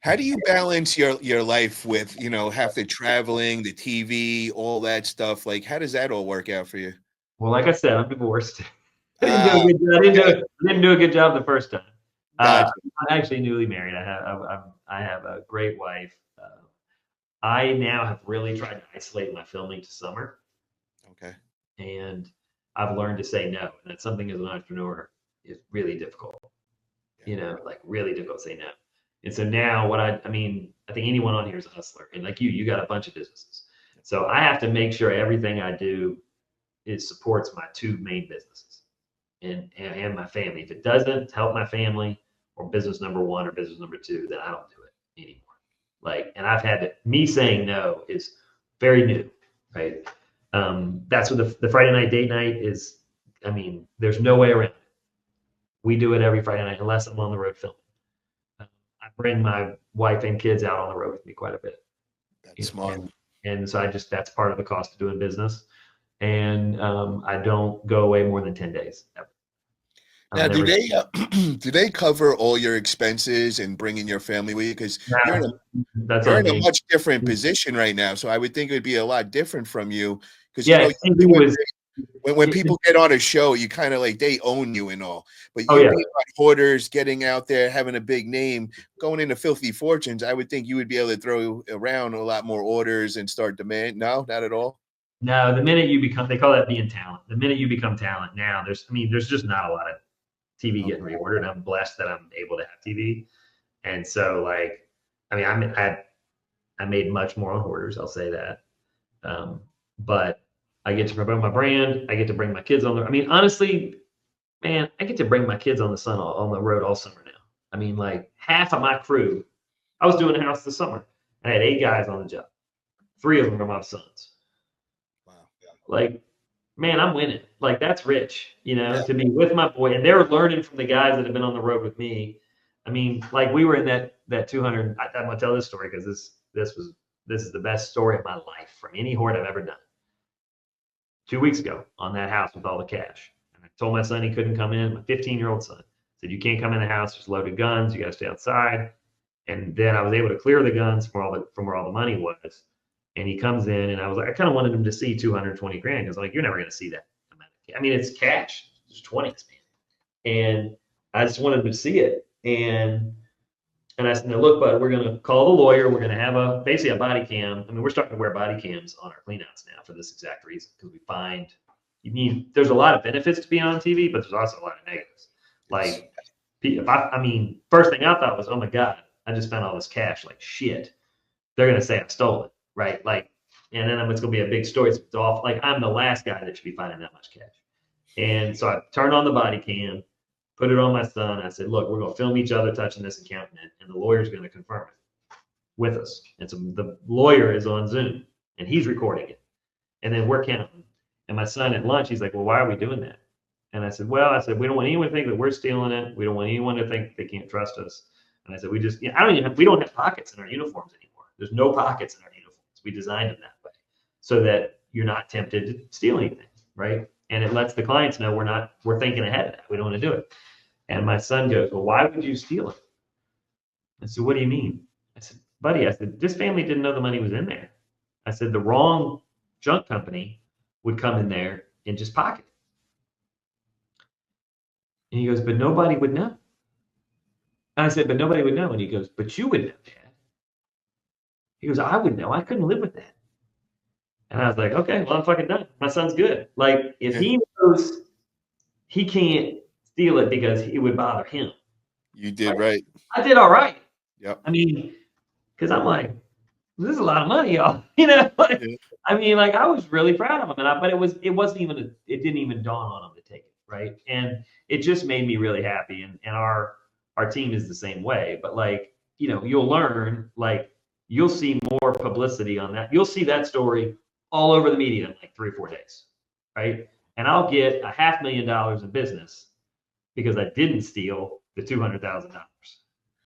How do you balance your life with, half the traveling, the TV, all that stuff? Like, how does that all work out for you? Well, like I said, I'm divorced. I didn't do a Ah, good job. okay, I didn't do a good job the first time. gotcha. I'm actually newly married. I have a great wife. I now have really tried to isolate my filming to summer, Okay. and I've learned to say no. And that's something as an entrepreneur is really difficult. Yeah. Like really difficult to say no. And so now I mean, I think anyone on here is a hustler. And like you got a bunch of businesses. So I have to make sure everything I do it supports my two main businesses and my family. If it doesn't help my family or business number one or business number two, then I don't do it anymore. Like, and I've had to, me saying no is very new, right? That's what the Friday night date night is. I mean, there's no way around it. We do it every Friday night unless I'm on the road filming. I bring my wife and kids out on the road with me quite a bit, That's smart. and so that's part of the cost of doing business. And I don't go away more than 10 days ever. Now, I'm never. do they cover all your expenses and bringing your family with you? Because you're in a Nah, that's you're on in a me. much different position right now, so I would think it would be a lot different from you. Because Yeah, usually TV was. when people get on a show, you kind of like they own you and all. But Oh you yeah, being on Hoarders, getting out there, having a big name, going into Filthy Fortunes, I would think you would be able to throw around a lot more orders and start demand. No, not at all. no. The minute you become, they call that being talent. The minute you become talent, now there's just not a lot of TV getting Okay. reordered. I'm blessed that I'm able to have TV, and so like, I mean, I made much more on Hoarders. I'll say that. But I get to promote my brand. I get to bring my kids on there. I mean, honestly, man, I get to bring my kids on on the road all summer now. I mean, like half of my crew, I was doing a house this summer. I had 8 guys on the job. 3 of them are my sons. Wow. Like, man, I'm winning. Like that's rich, Yeah. to be with my boy, and they're learning from the guys that have been on the road with me. I mean, like we were in that 200. I'm gonna tell this story because this is the best story of my life from any hoard I've ever done. 2 weeks ago on that house with all the cash. And I told my son he couldn't come in. My 15-year-old son said, "You can't come in the house. There's loaded guns. You got to stay outside." And then I was able to clear the guns from where all the money was. And he comes in, and I was like, I kind of wanted him to see 220 grand because like you're never going to see that amount of cash. I mean, it's cash. It's 20s, man. And I just wanted him to see it. And I said, "No, look, bud, we're going to call the lawyer. We're going to have basically a body cam. I mean, we're starting to wear body cams on our cleanouts now for this exact reason because we find there's a lot of benefits to being on TV, but there's also a lot of negatives. Yes. Like, I mean, first thing I thought was, oh my God, I just spent all this cash. Like, shit, they're going to say I stole it, right? Like, and then it's going to be a big story. It's off. Like, I'm the last guy that should be finding that much cash. And so I turned on the body cam, put it on my son. I said, look, we're going to film each other touching this and counting it, and the lawyer's going to confirm it with us. And so the lawyer is on Zoom, and he's recording it. And then we're counting. And my son at lunch, he's like, well, why are we doing that? And I said, we don't want anyone to think that we're stealing it. We don't want anyone to think they can't trust us. And I said, we don't have pockets in our uniforms anymore. There's no pockets in our uniforms. We designed them that way so that you're not tempted to steal anything, right? And it lets the clients know we're thinking ahead of that. We don't want to do it. And my son goes, well, why would you steal it? I said, what do you mean? I said, buddy, this family didn't know the money was in there. I said, the wrong junk company would come in there and just pocket it. And he goes, but nobody would know. And I said, but nobody would know. And he goes, but you would know, Dad. He goes, I would know. I couldn't live with that. And I was like, okay, well, I'm fucking done. My son's good. Like, if Yeah. he knows he can't steal it because it would bother him, You did like, right. I did all right. Yep. I mean, because I'm like, this is a lot of money, y'all. Like, Yeah. I mean, like I was really proud of him, but it didn't even dawn on him to take it, right? And it just made me really happy. And our team is the same way. But like, you'll learn, like you'll see more publicity on that. You'll see that story all over the media in like 3 or 4 days, right? And I'll get $500,000 in business because I didn't steal the $200,000.